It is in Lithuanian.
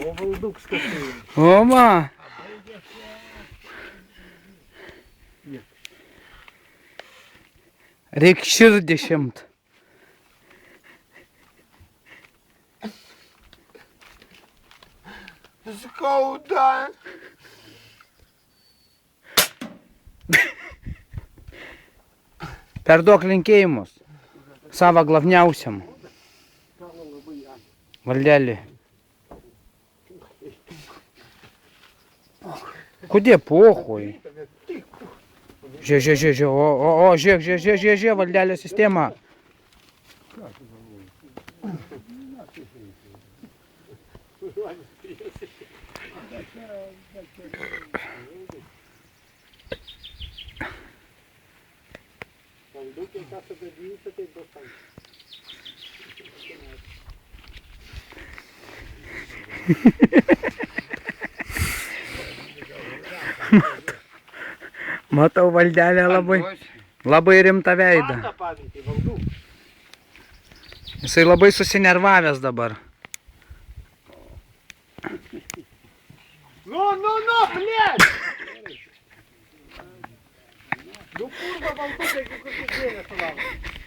O, valduk skaitai. Oma. Reik širdį šimt. Skauda. Perduok linkėjimus. Savo glavniausiam. Valdelį. Kudė pohui? Žiūrėk, žiūrėk, valdelio sistema. Valdukė, ką sugadinsi, tai bus tam. Matau valdelę labai rimtą veidą. Ką pavyzdį, valduk? Jisai labai susinervavęs dabar. Nu, blėt! Nu, kurva, valduk, jeigu kur tik dėmesio laukia.